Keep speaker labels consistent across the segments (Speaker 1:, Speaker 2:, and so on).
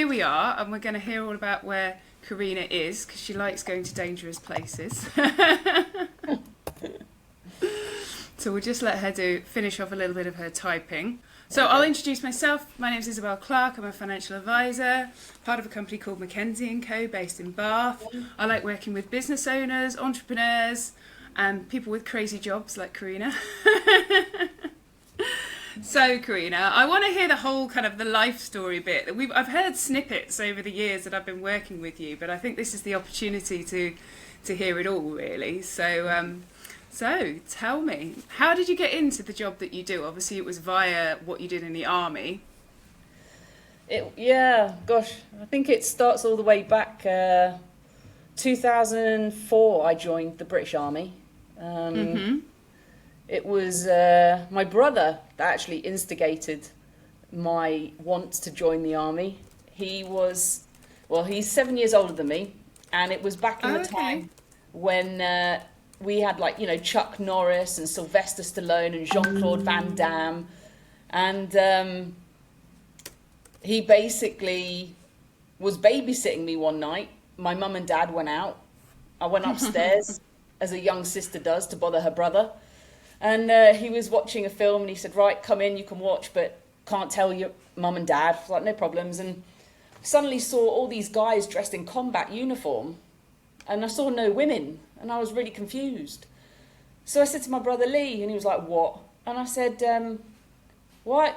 Speaker 1: here we are, and we're going to hear all about where Carina is, because she likes going to dangerous places. So we'll just let her finish off a little bit of her typing. So I'll introduce myself. My name is Isabel Clark. I'm a financial advisor, part of a company called Mackenzie & Co. based in Bath. I like working with business owners, entrepreneurs, and people with crazy jobs like Carina. So Carina, I want to hear the whole kind of the life story bit. I've heard snippets over the years that I've been working with you, but I think this is the opportunity to hear it all, really. So tell me, how did you get into the job that you do? Obviously, it was via what you did in the army.
Speaker 2: I think it starts all the way back. 2004, I joined the British Army. It was my brother that actually instigated my want to join the army. He's 7 years older than me, and it was back in the time when we had Chuck Norris and Sylvester Stallone and Jean-Claude Van Damme, and he basically was babysitting me one night. My mum and dad went out. I went upstairs as a young sister does to bother her brother, and he was watching a film, and he said, "Right, come in, you can watch, but can't tell your mum and dad." I was like, "No problems." And suddenly saw all these guys dressed in combat uniform, and I saw no women, and I was really confused. So I said to my brother Lee, and he was like, "What?" And I said, why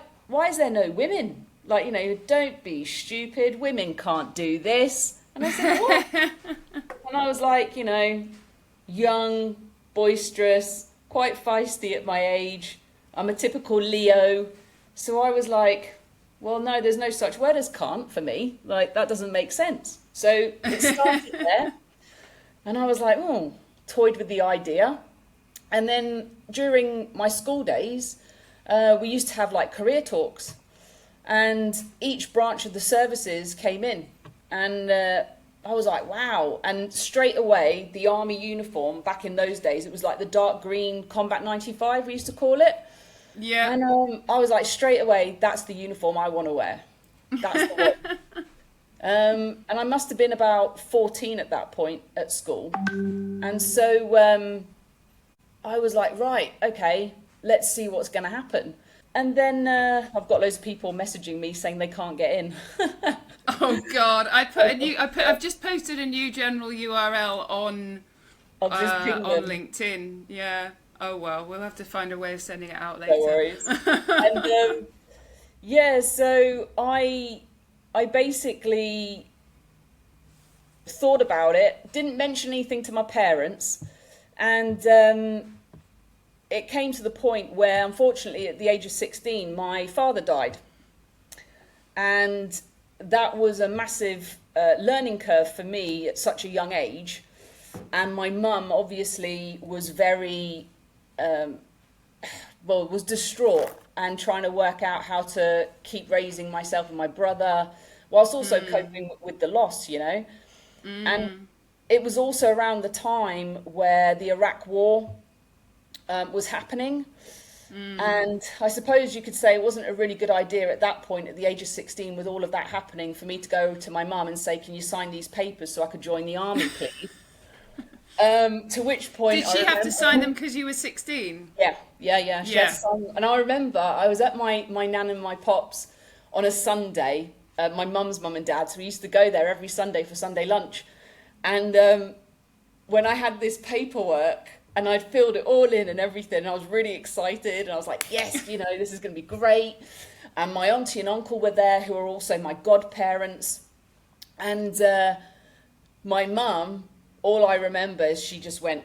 Speaker 2: is there no women? Don't be stupid, women can't do this. And I said, "What?" And I was like, young, boisterous, quite feisty at my age. I'm a typical Leo. So I was like, well, no, there's no such word as can't for me. That doesn't make sense. So it started there. And I was like, toyed with the idea. And then during my school days, we used to have career talks. And each branch of the services came in. And I was like, wow. And straight away, the army uniform, back in those days, it was like the dark green Combat 95, we used to call it.
Speaker 1: Yeah.
Speaker 2: And I was like, straight away, that's the uniform I want to wear. That's the one. And I must have been about 14 at that point at school. And so I was like, right, okay, let's see what's going to happen. And then I've got loads of people messaging me saying they can't get in.
Speaker 1: Oh God! I've just posted a new general URL on LinkedIn. Yeah. Oh well, we'll have to find a way of sending it out later.
Speaker 2: No worries. And so I basically thought about it, didn't mention anything to my parents, and it came to the point where, unfortunately, at the age of 16, my father died. And that was a massive learning curve for me at such a young age. And my mum obviously was very, was distraught and trying to work out how to keep raising myself and my brother, whilst also coping with the loss, And it was also around the time where the Iraq War was happening. And I suppose you could say it wasn't a really good idea at that point, at the age of 16, with all of that happening, for me to go to my mum and say, "Can you sign these papers so I could join the army, please?" To which point...
Speaker 1: Did she have to sign them because you were 16?
Speaker 2: Yeah. She had to sign them. And I remember I was at my nan and my pops on a Sunday, my mum's mum and dad, so we used to go there every Sunday for Sunday lunch. And when I had this paperwork, and I'd filled it all in and everything, and I was really excited, and I was like, yes, this is going to be great. And my auntie and uncle were there, who are also my godparents. And my mum, all I remember is she just went,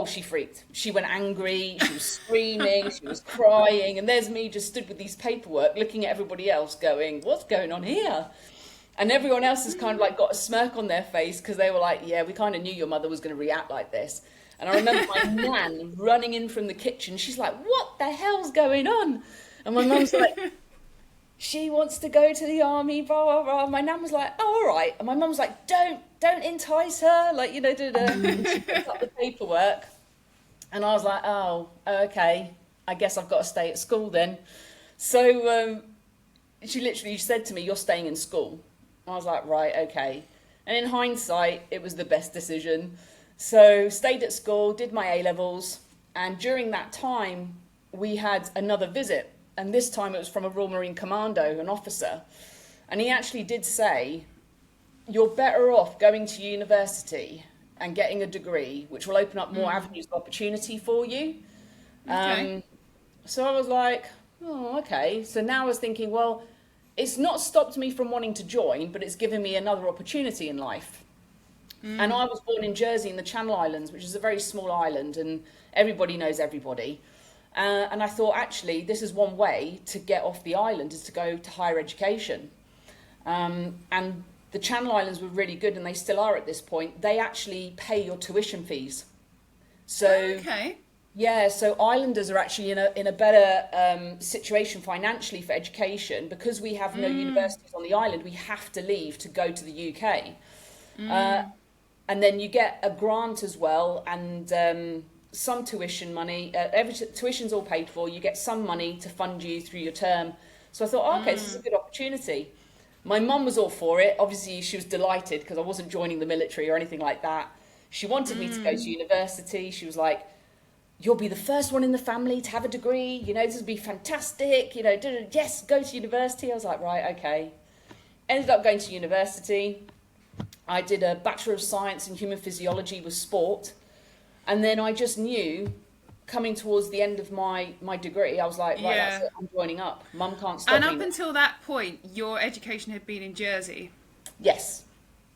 Speaker 2: she freaked. She went angry, she was screaming, she was crying, and there's me just stood with these paperwork, looking at everybody else going, what's going on here? And everyone else has kind of got a smirk on their face, because they were like, yeah, we kind of knew your mother was going to react like this. And I remember my nan running in from the kitchen. She's like, what the hell's going on? And my mum's like, she wants to go to the army, blah, blah, blah. My nan was like, all right. And my mum was like, don't entice her. And she picked up the paperwork. And I was like, oh, okay. I guess I've got to stay at school then. So she literally said to me, "You're staying in school." I was like, right, okay. And in hindsight, it was the best decision. So stayed at school, did my A-levels, and during that time, we had another visit. And this time it was from a Royal Marine Commando, an officer. And he actually did say, you're better off going to university and getting a degree, which will open up more avenues of opportunity for you.
Speaker 1: Okay.
Speaker 2: So I was like, oh, okay. So now I was thinking, well, it's not stopped me from wanting to join, but it's given me another opportunity in life. And I was born in Jersey in the Channel Islands, which is a very small island, and everybody knows everybody. And I thought, actually, this is one way to get off the island, is to go to higher education. And the Channel Islands were really good, and they still are at this point. They actually pay your tuition fees. So,
Speaker 1: Okay.
Speaker 2: yeah, so islanders are actually in a better situation financially for education. Because we have no universities on the island, we have to leave to go to the UK. And then you get a grant as well, and some tuition money. Tuition's all paid for. You get some money to fund you through your term. So I thought, oh, okay, this is a good opportunity. My mum was all for it. Obviously, she was delighted because I wasn't joining the military or anything like that. She wanted me to go to university. She was like, you'll be the first one in the family to have a degree. You know, this would be fantastic. You know, yes, go to university. I was like, right, okay. Ended up going to university. I did a Bachelor of Science in Human Physiology with sport. And then I just knew, coming towards the end of my degree, I was like, right, that's it, I'm joining up. Mum can't stop me.
Speaker 1: And up until that point, your education had been in Jersey?
Speaker 2: Yes.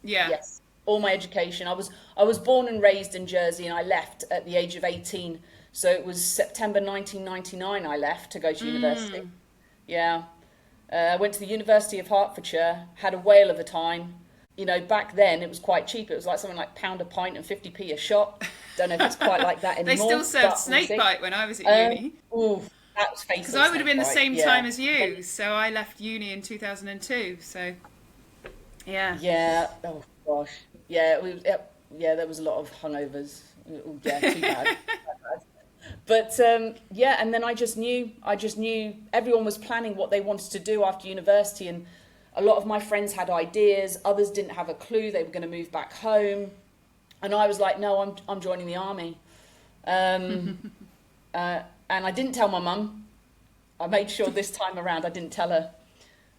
Speaker 1: Yeah.
Speaker 2: Yes. All my education. I was born and raised in Jersey, and I left at the age of 18. So it was September 1999 I left to go to university. Yeah. I went to the University of Hertfordshire, had a whale of a time. You know, back then it was quite cheap. It was like something like £1 a pint and 50p a shot. Don't know if it's quite like that anymore.
Speaker 1: They still served snakebite when I was at uni.
Speaker 2: Ooh, that was fatal.
Speaker 1: Because I would have been the same time as you. So I left uni in 2002. So, yeah.
Speaker 2: Yeah. Oh gosh. Yeah. Yeah. There was a lot of hungovers. Yeah. Too bad. But yeah, and then I just knew everyone was planning what they wanted to do after university, and a lot of my friends had ideas. Others didn't have a clue. They were going to move back home. And I was like, no, I'm joining the army. And I didn't tell my mum. I made sure this time around I didn't tell her.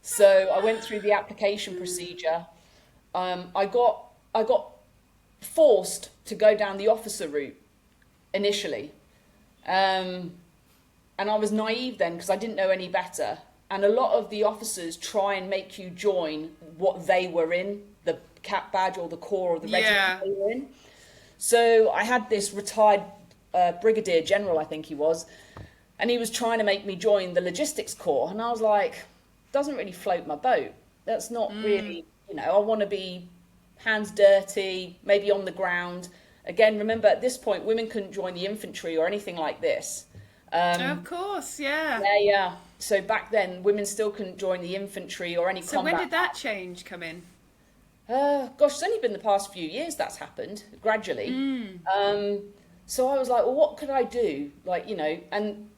Speaker 2: So I went through the application procedure. I got forced to go down the officer route initially. And I was naive then because I didn't know any better. And a lot of the officers try and make you join what they were in, the cap badge or the corps or the regiment they were in. So I had this retired brigadier general, I think he was, and he was trying to make me join the logistics corps. And I was like, doesn't really float my boat. That's not really, you know, I want to be hands dirty, maybe on the ground. Again, remember at this point, women couldn't join the infantry or anything like this.
Speaker 1: Of course, yeah.
Speaker 2: Yeah. So back then, women still couldn't join the infantry or any combat.
Speaker 1: So when did that change come in?
Speaker 2: Gosh, it's only been the past few years that's happened, gradually. So I was like, well, what could I do? Like, you know, and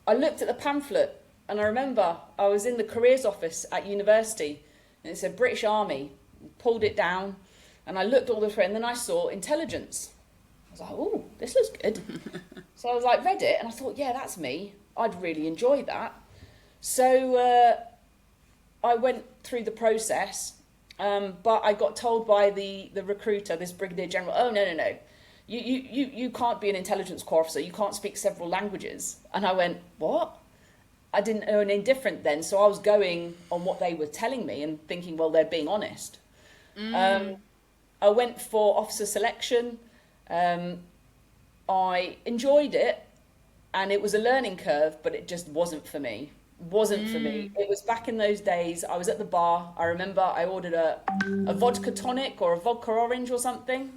Speaker 2: I looked at the pamphlet, and I remember I was in the careers office at university, and it said British Army. Pulled it down, and I looked all the way, and then I saw intelligence. I was like, oh, this looks good. So I was like, read it, and I thought, yeah, that's me. I'd really enjoy that. So I went through the process, but I got told by the recruiter, this brigadier general, oh, no. You can't be an intelligence corps officer. You can't speak several languages. And I went, what? I didn't know any different then. So I was going on what they were telling me and thinking, well, they're being honest. I went for officer selection. I enjoyed it, and it was a learning curve, but it just wasn't for me. It was back in those days. I was at the bar. I remember I ordered a vodka tonic or a vodka orange or something.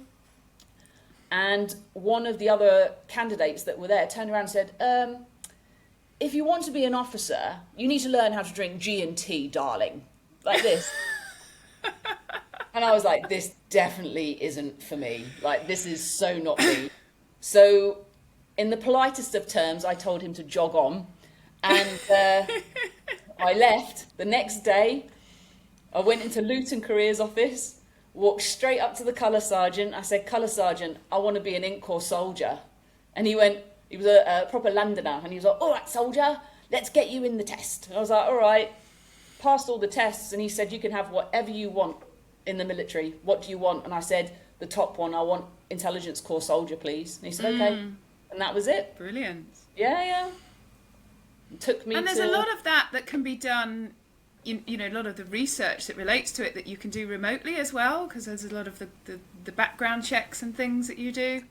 Speaker 2: And one of the other candidates that were there turned around and said, if you want to be an officer, you need to learn how to drink G&T, darling. Like this. And I was like, this definitely isn't for me. Like, this is so not me. So in the politest of terms, I told him to jog on. And I left the next day. I went into Luton Careers office, walked straight up to the colour sergeant. I said, "Colour sergeant, I want to be an Inc Corps soldier." And he went, he was a proper Londoner, and he was like, "All right, soldier, let's get you in the test." And I was like, "All right." Passed all the tests, and he said, "You can have whatever you want in the military. What do you want?" And I said, "The top one, I want Intelligence Corps soldier, please." And he said, "Okay." And that was it.
Speaker 1: Brilliant.
Speaker 2: Yeah. It took me
Speaker 1: and there's a lot of that can be done, you know, a lot of the research that relates to it that you can do remotely as well, because there's a lot of the background checks and things that you do.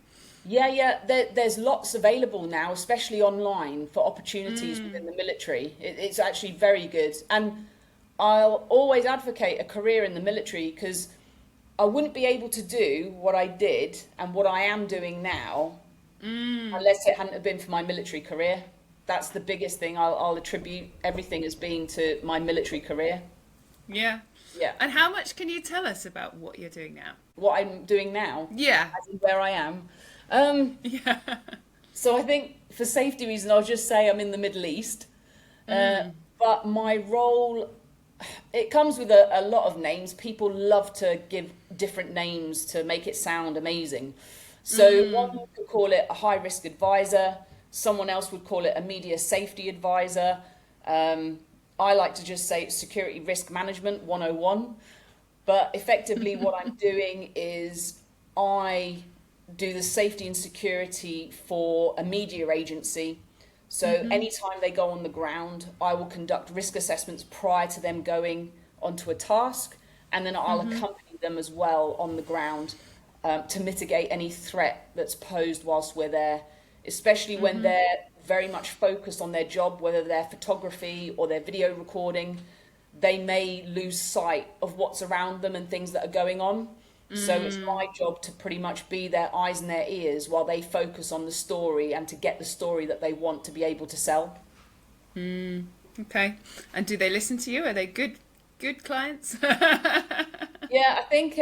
Speaker 2: Yeah. There's lots available now, especially online, for opportunities within the military. It's actually very good. And I'll always advocate a career in the military, because I wouldn't be able to do what I did and what I am doing now unless it hadn't have been for my military career. That's the biggest thing. I'll attribute everything as being to my military career.
Speaker 1: Yeah. And how much can you tell us about what you're doing now?
Speaker 2: What I'm doing now?
Speaker 1: Yeah.
Speaker 2: As in where I am.
Speaker 1: Yeah.
Speaker 2: So I think for safety reasons, I'll just say I'm in the Middle East. But my role, it comes with a lot of names. People love to give different names to make it sound amazing. So one could call it a high-risk advisor. Someone else would call it a media safety advisor. I like to just say it's security risk management 101. But effectively what I'm doing is I do the safety and security for a media agency. So anytime they go on the ground, I will conduct risk assessments prior to them going onto a task. And then I'll accompany them as well on the ground to mitigate any threat that's posed whilst we're there, especially when they're very much focused on their job, whether they're photography or their video recording. They may lose sight of what's around them and things that are going on. So it's my job to pretty much be their eyes and their ears while they focus on the story and to get the story that they want to be able to sell.
Speaker 1: Okay. And do they listen to you? Are they good clients?
Speaker 2: Yeah, I think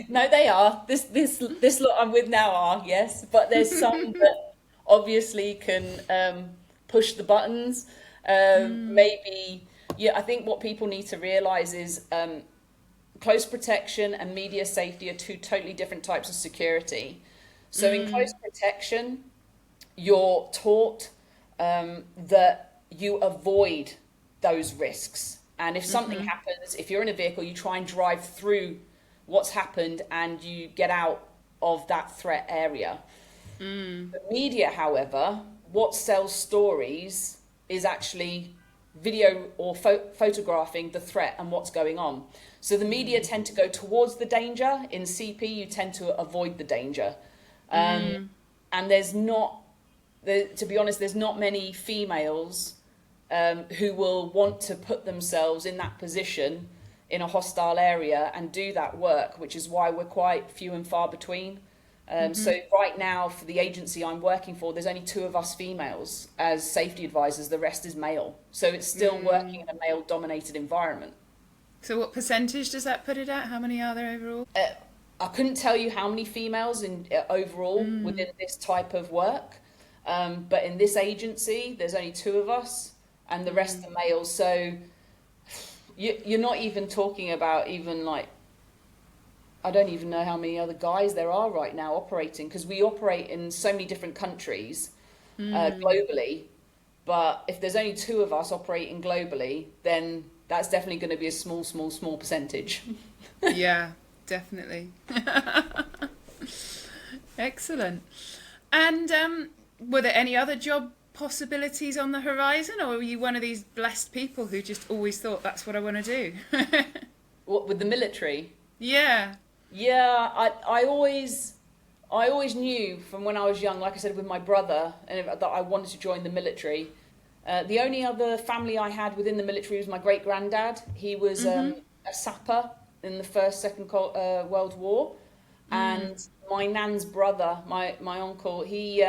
Speaker 2: no, they are. This lot I'm with now are, yes, but there's some that obviously can push the buttons. Maybe, yeah. I think what people need to realise is close protection and media safety are two totally different types of security. So in close protection, you're taught that you avoid those risks. And if something happens, if you're in a vehicle, you try and drive through what's happened and you get out of that threat area. The media, however, what sells stories is actually video or photographing the threat and what's going on. So the media tend to go towards the danger. In CP, you tend to avoid the danger. And there's not, to be honest, there's not many females who will want to put themselves in that position in a hostile area and do that work, which is why we're quite few and far between. So right now, for the agency I'm working for, there's only 2 of us females as safety advisors. The rest is male. So it's still working in a male-dominated environment.
Speaker 1: So what percentage does that put it at? How many are there overall?
Speaker 2: I couldn't tell you how many females in overall within this type of work. But in this agency, there's only 2 of us and the rest are males. So you're not even talking about even like, I don't even know how many other guys there are right now operating, because we operate in so many different countries globally. But if there's only 2 of us operating globally, then that's definitely going to be a small percentage.
Speaker 1: Yeah, definitely. Excellent. And were there any other job possibilities on the horizon, or were you one of these blessed people who just always thought that's what I want to do?
Speaker 2: What, with the military?
Speaker 1: Yeah.
Speaker 2: Yeah, I always knew from when I was young, like I said, with my brother, that I wanted to join the military. The only other family I had within the military was my great-granddad. He was a sapper in the Second World War. And my nan's brother, my uncle, he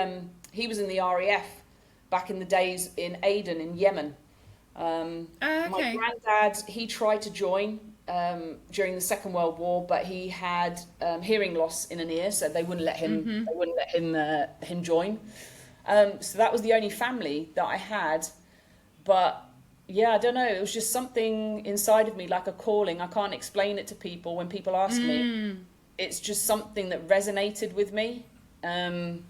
Speaker 2: was in the RAF back in the days in Aden in Yemen.
Speaker 1: Okay.
Speaker 2: My granddad, he tried to join during the Second World War, but he had hearing loss in an ear, so they wouldn't let him. They wouldn't let him join. So that was the only family that I had. But yeah, I don't know. It was just something inside of me, like a calling. I can't explain it to people when people ask me. It's just something that resonated with me. And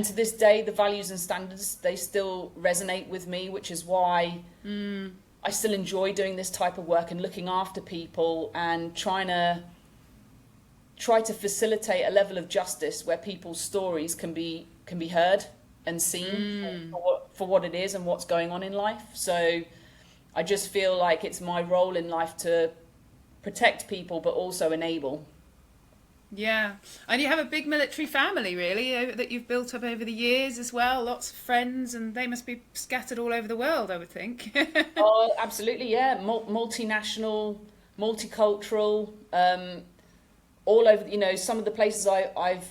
Speaker 2: to this day, the values and standards, they still resonate with me, which is why I still enjoy doing this type of work and looking after people and try to facilitate a level of justice where people's stories can be heard and seen for what it is and what's going on in life. So I just feel like it's my role in life to protect people, but also enable.
Speaker 1: Yeah, and you have a big military family, really, that you've built up over the years as well. Lots of friends, and they must be scattered all over the world, I would think.
Speaker 2: Oh, absolutely, yeah. Multinational, multicultural, all over. You know, some of the places I've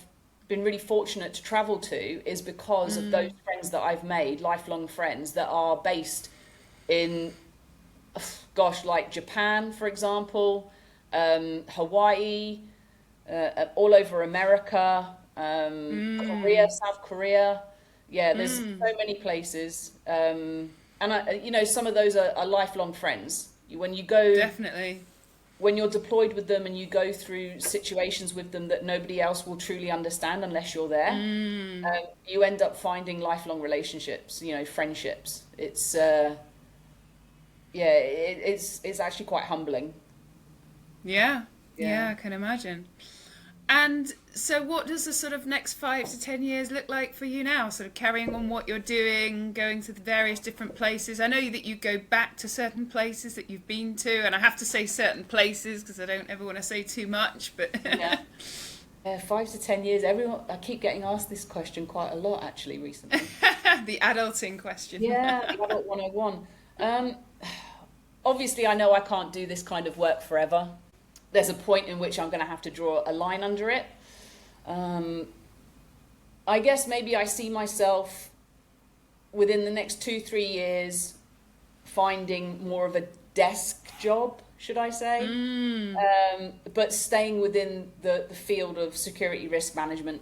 Speaker 2: been really fortunate to travel to is because of those friends that I've made, lifelong friends that are based in, gosh, like Japan, for example, Hawaii. All over America, Korea, South Korea. Yeah, there's so many places. And some of those are lifelong friends. When you go,
Speaker 1: Definitely.
Speaker 2: When you're deployed with them and you go through situations with them that nobody else will truly understand unless you're there, you end up finding lifelong relationships, friendships. It's it's actually quite humbling.
Speaker 1: Yeah, I can imagine. And so what does the sort of next 5 to 10 years look like for you now? Sort of carrying on what you're doing, going to the various different places. I know that you go back to certain places that you've been to, and I have to say certain places because I don't ever want to say too much, but...
Speaker 2: Yeah. 5 to 10 years, I keep getting asked this question quite a lot actually recently.
Speaker 1: The adulting question.
Speaker 2: Yeah, the adult 101. Obviously I know I can't do this kind of work forever. There's a point in which I'm going to have to draw a line under it. I guess maybe I see myself within the next 2-3 years finding more of a desk job, should I say, but staying within the field of security risk management.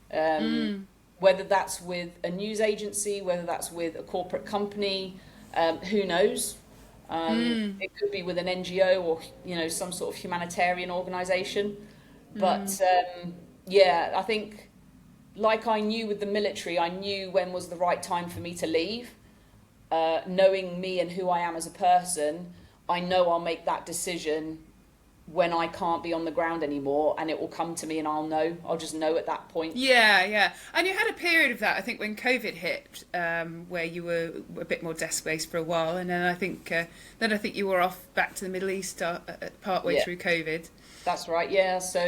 Speaker 2: Whether that's with a news agency, whether that's with a corporate company, who knows? It could be with an NGO or some sort of humanitarian organisation, but I think like I knew with the military, I knew when was the right time for me to leave. Knowing me and who I am as a person, I know I'll make that decision when I can't be on the ground anymore, and it will come to me and I'll just know at that point.
Speaker 1: Yeah. And you had a period of that, I think, when COVID hit, where you were a bit more desk-based for a while, and then I think you were off back to the Middle East partway through COVID.
Speaker 2: That's right, yeah. So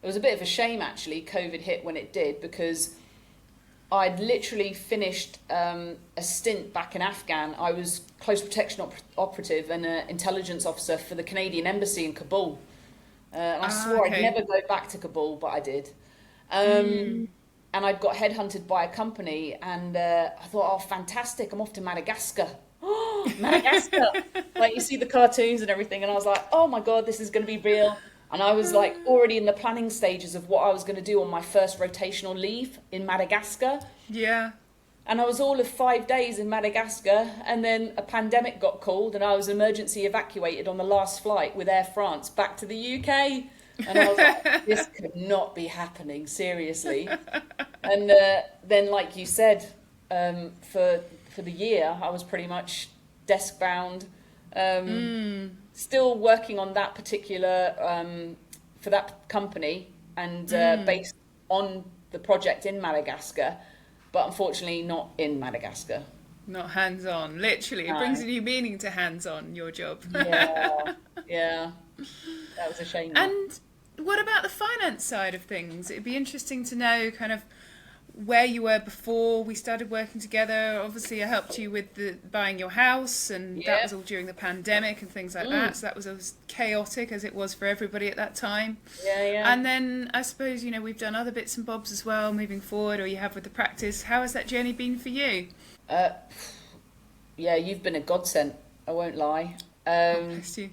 Speaker 2: it was a bit of a shame, actually, COVID hit when it did, because I'd literally finished a stint back in Afghan. I was Close Protection Operative and an intelligence officer for the Canadian Embassy in Kabul. And I swore I'd never go back to Kabul, but I did. And I'd got headhunted by a company, and I thought, oh, fantastic, I'm off to Madagascar. Oh, Madagascar! Like, you see the cartoons and everything, and I was like, oh my God, this is going to be real. And I was like already in the planning stages of what I was going to do on my first rotational leave in Madagascar.
Speaker 1: Yeah.
Speaker 2: And I was all of 5 days in Madagascar, and then a pandemic got called and I was emergency evacuated on the last flight with Air France back to the UK. And I was like, this could not be happening, seriously. And then, like you said, for the year, I was pretty much desk bound. Still working on that particular, for that company and based on the project in Madagascar, but unfortunately not in Madagascar.
Speaker 1: Not hands-on, literally. It brings a new meaning to hands-on, your job.
Speaker 2: Yeah. That was a shame.
Speaker 1: And what about the finance side of things? It'd be interesting to know kind of where you were before we started working together. Obviously, I helped you with buying your house, and that was all during the pandemic and things like that. So that was as chaotic as it was for everybody at that time.
Speaker 2: Yeah.
Speaker 1: And then I suppose, we've done other bits and bobs as well moving forward, or you have with the practice. How has that journey been for you?
Speaker 2: Yeah, you've been a godsend, I won't lie.
Speaker 1: Bless you.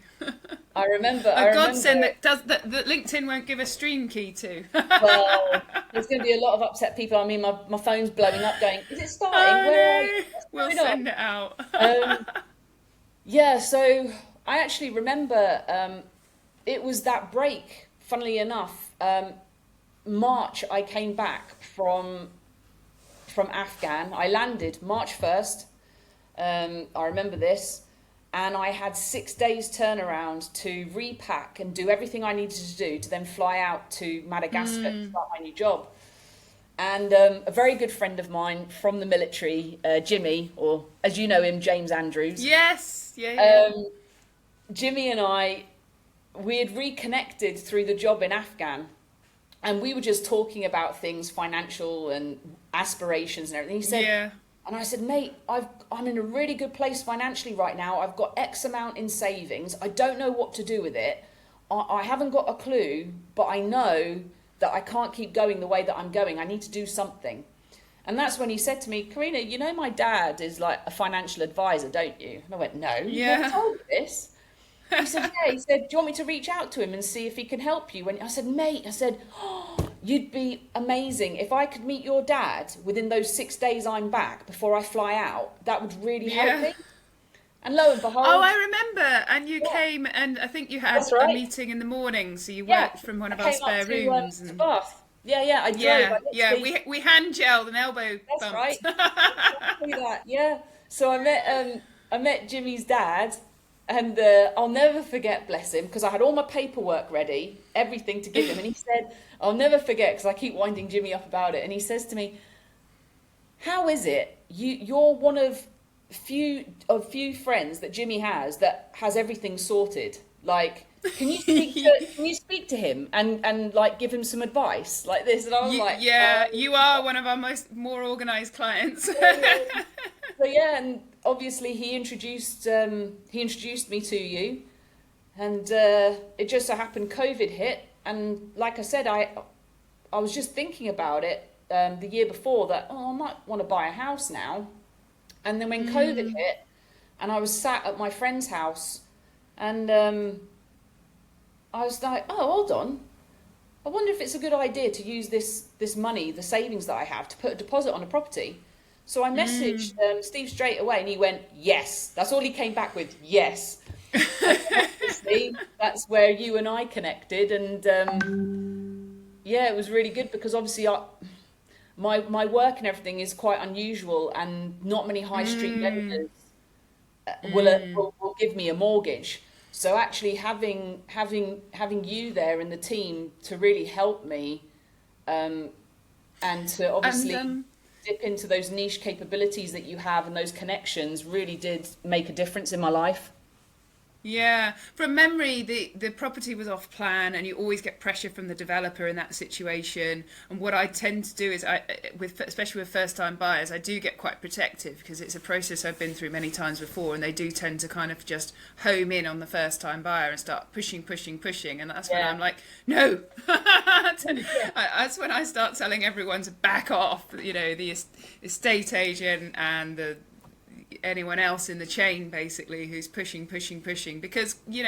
Speaker 1: A
Speaker 2: I
Speaker 1: godsend
Speaker 2: remember.
Speaker 1: that LinkedIn won't give a stream key to.
Speaker 2: Well, there's going to be a lot of upset people. I mean, my phone's blowing up, going, "Is it starting?
Speaker 1: Oh
Speaker 2: Where are you?
Speaker 1: no,
Speaker 2: What's
Speaker 1: we'll
Speaker 2: going on?"
Speaker 1: send it out.
Speaker 2: Yeah, so I actually remember it was that break. Funnily enough, March I came back from Afghan. I landed March 1st. I remember this, and I had 6 days turnaround to repack and do everything I needed to do to then fly out to Madagascar to start my new job. And a very good friend of mine from the military, Jimmy, or as you know him, James Andrews.
Speaker 1: Yes, yeah, yeah.
Speaker 2: Jimmy and we had reconnected through the job in Afghan, and we were just talking about things, financial and aspirations and everything. He said,
Speaker 1: Yeah.
Speaker 2: and I said, "Mate, I'm in a really good place financially right now. I've got X amount in savings. I don't know what to do with it. I haven't got a clue, but I know that I can't keep going the way that I'm going. I need to do something." And that's when he said to me, "Carina, you know my dad is like a financial advisor, don't you?" And I went, "No, you've never
Speaker 1: Yeah.
Speaker 2: told me this." He said, "Yeah." He said, "Do you want me to reach out to him and see if he can help you?" And I said, "Mate," I said, "Oh, you'd be amazing. If I could meet your dad within those 6 days I'm back before I fly out, that would really help
Speaker 1: Yeah.
Speaker 2: me." And lo and
Speaker 1: Oh,
Speaker 2: behold,
Speaker 1: I remember. And you
Speaker 2: yeah,
Speaker 1: came, and I think you had
Speaker 2: that's
Speaker 1: a
Speaker 2: right.
Speaker 1: meeting in the morning, so you
Speaker 2: Yeah,
Speaker 1: worked from one
Speaker 2: I
Speaker 1: of our
Speaker 2: came up
Speaker 1: spare
Speaker 2: to
Speaker 1: rooms. And
Speaker 2: Bath. Yeah, yeah, I drove.
Speaker 1: yeah,
Speaker 2: I
Speaker 1: yeah,
Speaker 2: literally,
Speaker 1: we hand gelled and elbow
Speaker 2: that's right.
Speaker 1: bumped.
Speaker 2: Exactly that. Yeah. So I met Jimmy's dad, and I'll never forget, bless him, because I had all my paperwork ready, everything to give him, and he said, I'll never forget because I keep winding Jimmy up about it, and he says to me, "How is it you're one of few friends that Jimmy has that has everything sorted? Like, can you speak to him and like give him some advice like this?" And I was like,
Speaker 1: Yeah, you are one of our more organized clients.
Speaker 2: So yeah, and obviously he introduced me to you, and it just so happened COVID hit, and like I said, I was just thinking about it the year before that, oh, I might want to buy a house now, and then when COVID hit, and I was sat at my friend's house, and I was like, oh, hold on, I wonder if it's a good idea to use this money, the savings that I have, to put a deposit on a property. So I messaged Steve straight away, and he went, "Yes." That's all he came back with, "Yes." And then obviously that's where you and I connected, and yeah, it was really good because obviously my work and everything is quite unusual, and not many high street lenders will give me a mortgage. So actually having you there in the team to really help me, and to
Speaker 1: And
Speaker 2: obviously dip into those niche capabilities that you have and those connections really did make a difference in my life.
Speaker 1: yeah, from memory, the property was off plan, and you always get pressure from the developer in that situation. And what I tend to do is, especially with first time buyers, I do get quite protective because it's a process I've been through many times before, and they do tend to kind of just home in on the first time buyer and start pushing, pushing, pushing. And that's when
Speaker 2: Yeah.
Speaker 1: I'm like, no.
Speaker 2: Yeah.
Speaker 1: That's when I start telling everyone to back off. You know, the estate agent and the anyone else in the chain basically who's pushing, pushing, pushing, because you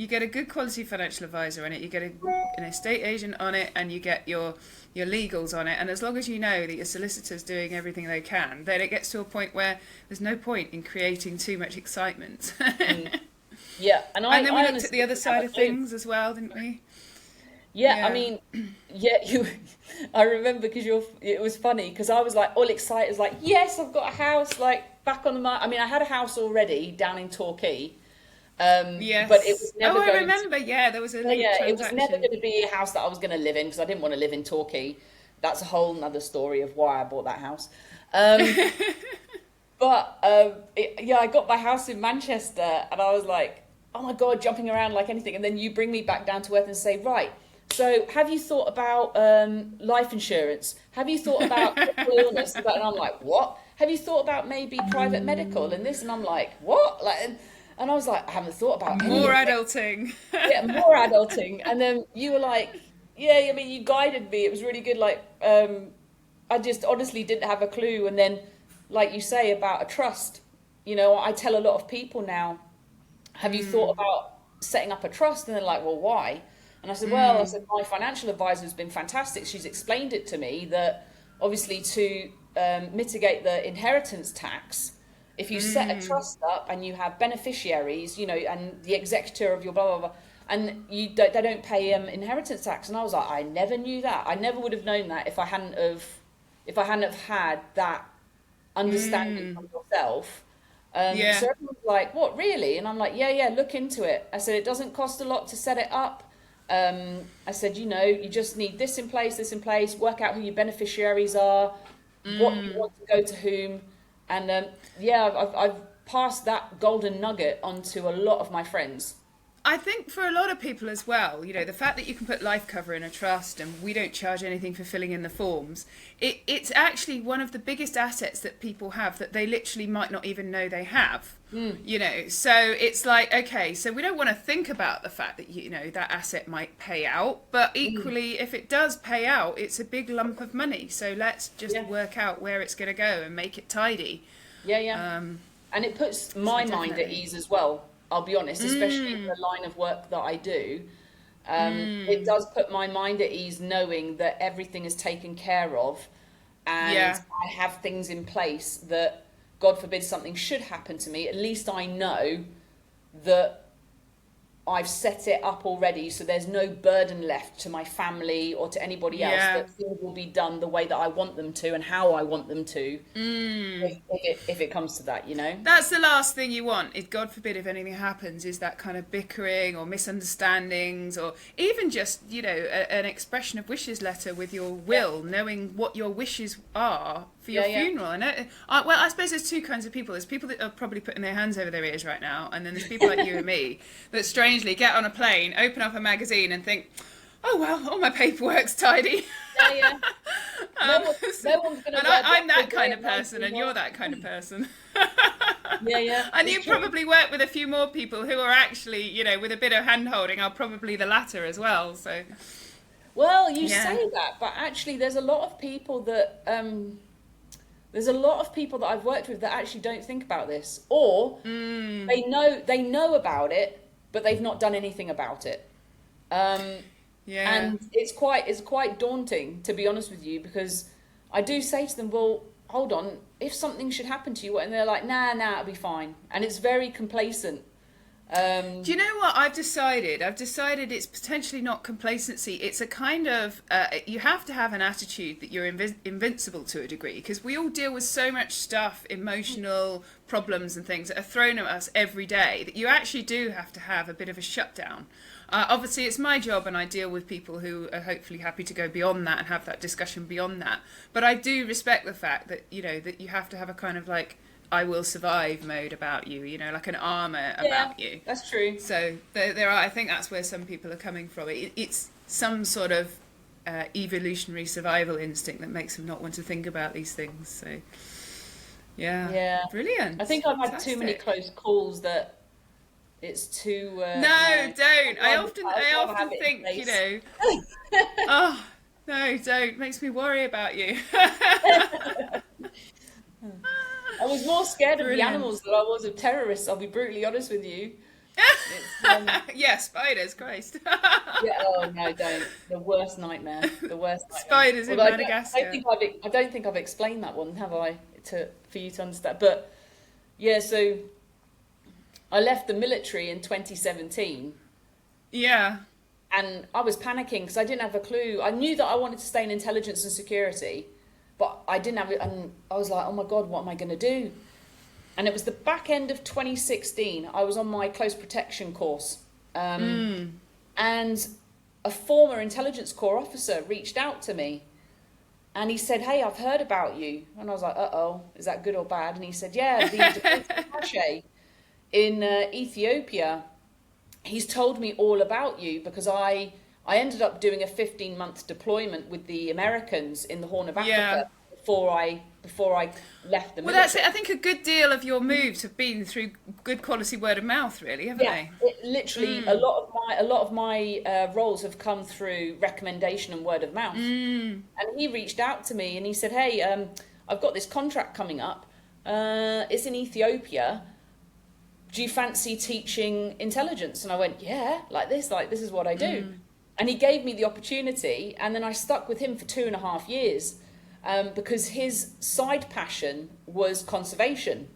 Speaker 1: get a good quality financial advisor on it, you get an estate agent on it, and you get your legals on it, and as long as you know that your solicitor's doing everything they can, then it gets to a point where there's no point in creating too much excitement.
Speaker 2: Yeah, and
Speaker 1: And then we
Speaker 2: I
Speaker 1: looked at
Speaker 2: honestly
Speaker 1: the other
Speaker 2: didn't have
Speaker 1: side
Speaker 2: a
Speaker 1: of
Speaker 2: clue.
Speaker 1: things as well, didn't we?
Speaker 2: Yeah, I
Speaker 1: Yeah.
Speaker 2: mean, yeah, you. I remember because it was funny because I was like all excited, like, yes, I've got a house, like back on the market. I mean, I had a house already down in Torquay, but it was
Speaker 1: Yes.
Speaker 2: never
Speaker 1: Oh, I
Speaker 2: going to.
Speaker 1: remember. Yeah, there was a linked
Speaker 2: Yeah, it was never
Speaker 1: transaction.
Speaker 2: going to be a house that I was going to live in because I didn't want to live in Torquay. That's a whole nother story of why I bought that house. Um, but yeah, I got my house in Manchester, and I was like, oh my God, jumping around like anything. And then you bring me back down to earth and say, right, so have you thought about life insurance? Have you thought about critical illness? And I'm like, what? Have you thought about maybe private medical and this? And I'm like, what? Like, and I was like, I haven't thought about any
Speaker 1: More
Speaker 2: of it.
Speaker 1: adulting.
Speaker 2: Yeah, more adulting. And then you were like, yeah, I mean, you guided me. It was really good. Like, I just honestly didn't have a clue. And then, like you say about a trust, I tell a lot of people now, have you thought about setting up a trust. And they're like, well, why? And I said, well, my financial advisor has been fantastic. She's explained it to me that obviously to mitigate the inheritance tax, if you set a trust up and you have beneficiaries, you know, and the executor of your blah, blah, blah, and they don't pay inheritance tax. And I was like, I never knew that. I never would have known that if I hadn't have had that understanding from yourself. So everyone's like, what, really? And I'm like, yeah, look into it. I said, it doesn't cost a lot to set it up. I said, you know, you just need this in place, work out who your beneficiaries are, what you want to go to whom. And I've passed that golden nugget on to a lot of my friends.
Speaker 1: I think for a lot of people as well, you know, the fact that you can put life cover in a trust and we don't charge anything for filling in the forms, it's actually one of the biggest assets that people have that they literally might not even know they have, you know. So it's like, okay, so we don't want to think about the fact that, you know, that asset might pay out, but equally if it does pay out, it's a big lump of money. So let's just work out where it's going to go and make it tidy. And it puts my mind at ease as well. I'll be honest, especially in the line of work that I do, it does put my mind at ease knowing that everything is taken care of, and I have things in place that, God forbid something should happen to me, at least I know that I've set it up already, so there's no burden left to my family or to anybody else, that things will be done the way that I want them to and how I want them to, if it comes to that, you know. That's the last thing you want, if God forbid if anything happens, is that kind of bickering or misunderstandings, or even just, you know, an expression of wishes letter with your will, knowing what your wishes are for your funeral. And well, I suppose there's two kinds of people. There's people that are probably putting their hands over their ears right now, and then there's people like you and me that strangely get on a plane, open up a magazine and think, oh well, all my paperwork's tidy.
Speaker 2: No one's gonna
Speaker 1: I'm that kind of person and you're that kind of person. And you probably work with a few more people who are actually, you know, with a bit of hand holding, are probably the latter as well. So
Speaker 2: well, you say that, but actually there's a lot of people that I've worked with that actually don't think about this, or they know about it, but they've not done anything about it. And it's quite daunting, to be honest with you, because I do say to them, well, hold on, if something should happen to you, and they're like, nah, it'll be fine. And it's very complacent.
Speaker 1: Do you know what I've decided? I've decided it's potentially not complacency. It's a kind of, you have to have an attitude that you're invincible to a degree, because we all deal with so much stuff, emotional problems and things that are thrown at us every day, that you actually do have to have a bit of a shutdown. Obviously, it's my job and I deal with people who are hopefully happy to go beyond that and have that discussion beyond that. But I do respect the fact that, you know, that you have to have a kind of like, I will survive mode about you, you know, like an armour about you.
Speaker 2: That's true.
Speaker 1: So there are, I think that's where some people are coming from. It's some sort of evolutionary survival instinct that makes them not want to think about these things. So, brilliant.
Speaker 2: I think I've had too many close calls that it's too...
Speaker 1: no, don't. I often think, you know, oh, no, don't. Makes me worry about you.
Speaker 2: I was more scared of the animals than I was of terrorists, I'll be brutally honest with you.
Speaker 1: Spiders, Christ.
Speaker 2: Oh no, don't. The worst nightmare.
Speaker 1: Spiders in Madagascar.
Speaker 2: I don't think I've explained that one, have I, for you to understand. But yeah, so I left the military in 2017.
Speaker 1: Yeah.
Speaker 2: And I was panicking because I didn't have a clue. I knew that I wanted to stay in intelligence and security, but I didn't have it, and I was like, oh my God, what am I going to do? And it was the back end of 2016. I was on my Close Protection course. And a former intelligence corps officer reached out to me. And he said, hey, I've heard about you. And I was like, uh-oh, is that good or bad? And he said, yeah, the defense attaché in Ethiopia, he's told me all about you, because I ended up doing a 15-month deployment with the Americans in the Horn of Africa before I left the military.
Speaker 1: Well, that's it. I think a good deal of your moves have been through good quality word of mouth, really, haven't they?
Speaker 2: It literally, a lot of my roles have come through recommendation and word of mouth. And he reached out to me and he said, hey, I've got this contract coming up. It's in Ethiopia. do you fancy teaching intelligence? And I went, yeah, like this is what I do. And he gave me the opportunity, and then I stuck with him for 2.5 years, because his side passion was conservation.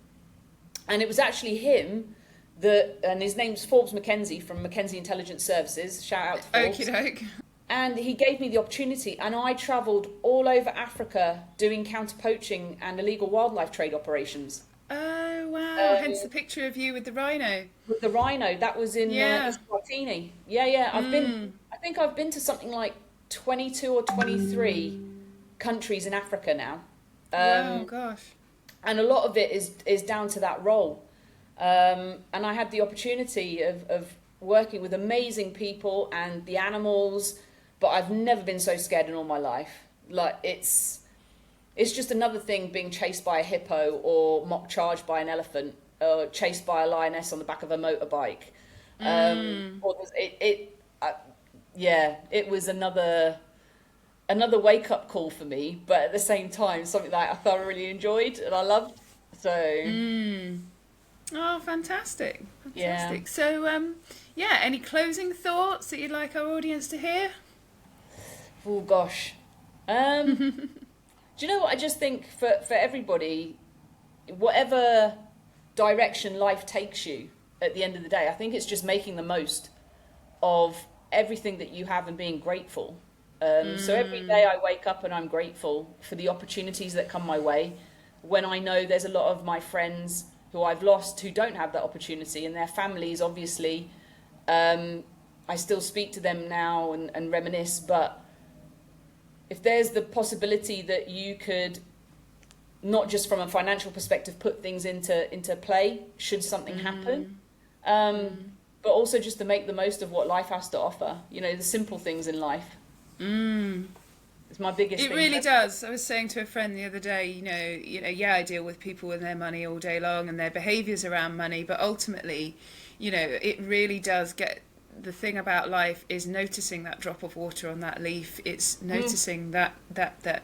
Speaker 2: And it was actually him and his name's Forbes Mackenzie from Mackenzie Intelligence Services. Shout out to Forbes.
Speaker 1: Okie doke.
Speaker 2: And he gave me the opportunity, and I travelled all over Africa doing counter-poaching and illegal wildlife trade operations.
Speaker 1: Oh, wow. Hence the picture of you with the rhino.
Speaker 2: With the rhino, that was in Eswatini. Yeah. I think I've been to something like 22 or 23 countries in Africa now.
Speaker 1: Oh, gosh.
Speaker 2: And a lot of it is down to that role. And I had the opportunity of working with amazing people and the animals, but I've never been so scared in all my life. Like, it's just another thing being chased by a hippo or mock charged by an elephant or chased by a lioness on the back of a motorbike. It was another wake-up call for me, but at the same time, something that I thoroughly enjoyed and I loved. So...
Speaker 1: Oh, fantastic.
Speaker 2: Yeah.
Speaker 1: So, any closing thoughts that you'd like our audience to hear?
Speaker 2: Oh, gosh. Do you know what? I just think for everybody, whatever direction life takes you at the end of the day, I think it's just making the most of everything that you have and being grateful. So every day I wake up and I'm grateful for the opportunities that come my way. When I know there's a lot of my friends who I've lost who don't have that opportunity, and their families, obviously, I still speak to them now and reminisce, but if there's the possibility that you could, not just from a financial perspective, put things into play should something happen, but also just to make the most of what life has to offer, the simple things in life. It's my biggest thing.
Speaker 1: It really does. I was saying to a friend the other day, I deal with people and their money all day long and their behaviours around money, but ultimately, it really does get, the thing about life is noticing that drop of water on that leaf. It's noticing that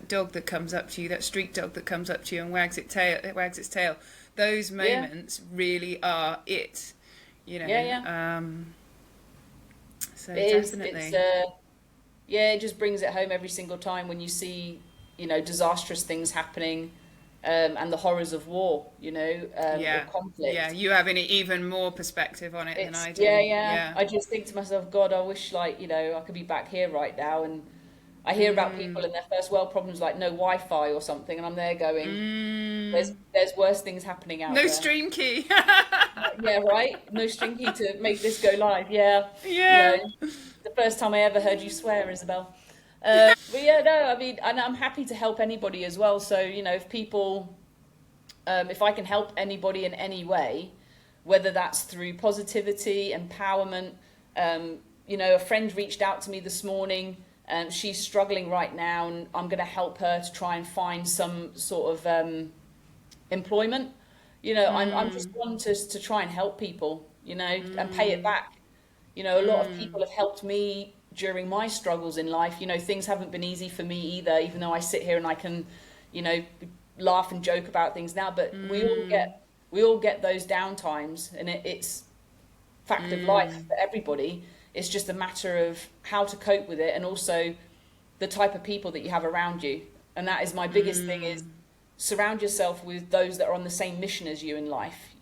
Speaker 1: dog that comes up to you, that street dog that comes up to you and wags its tail. Those moments really are it, So definitely.
Speaker 2: It just brings it home every single time when you see, disastrous things happening, and the horrors of war, or conflict.
Speaker 1: Yeah, you have even more perspective on it than I do.
Speaker 2: Yeah. I just think to myself, God, I wish, I could be back here right now. And I hear about people in their first world problems, like no Wi-Fi or something, and I'm there going, there's worse things happening out there.
Speaker 1: No stream key.
Speaker 2: Yeah, right? No stream key to make this go live. Yeah. The first time I ever heard you swear, Isabel. And I'm happy to help anybody as well. So, if people, if I can help anybody in any way, whether that's through positivity, empowerment, a friend reached out to me this morning, and she's struggling right now, and I'm going to help her to try and find some sort of employment. I'm just one to try and help people, and pay it back. A lot of people have helped me during my struggles in life. Things haven't been easy for me either, even though I sit here and I can, laugh and joke about things now. But we all get those down times, and it's fact of life for everybody. It's just a matter of how to cope with it, and also the type of people that you have around you. And that is my biggest thing, is surround yourself with those that are on the same mission as you in life.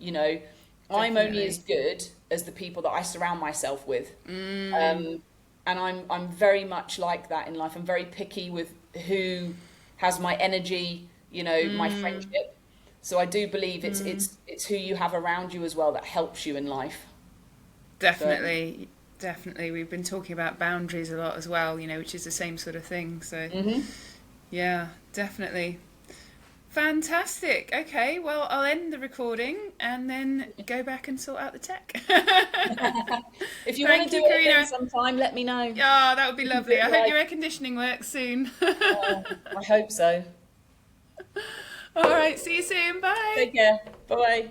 Speaker 2: I'm only as good as the people that I surround myself with. And I'm very much like that in life. I'm very picky with who has my energy, my friendship. So I do believe it's who you have around you as well that helps you in life.
Speaker 1: Definitely. We've been talking about boundaries a lot as well, which is the same sort of thing. So yeah, definitely. Fantastic. Okay, well, I'll end the recording and then go back and sort out the tech.
Speaker 2: If you want to do it again sometime, let me know.
Speaker 1: Yeah, that would be lovely. I hope your air conditioning works soon.
Speaker 2: I hope so.
Speaker 1: All right, see you soon. Bye.
Speaker 2: Take care. Bye-bye.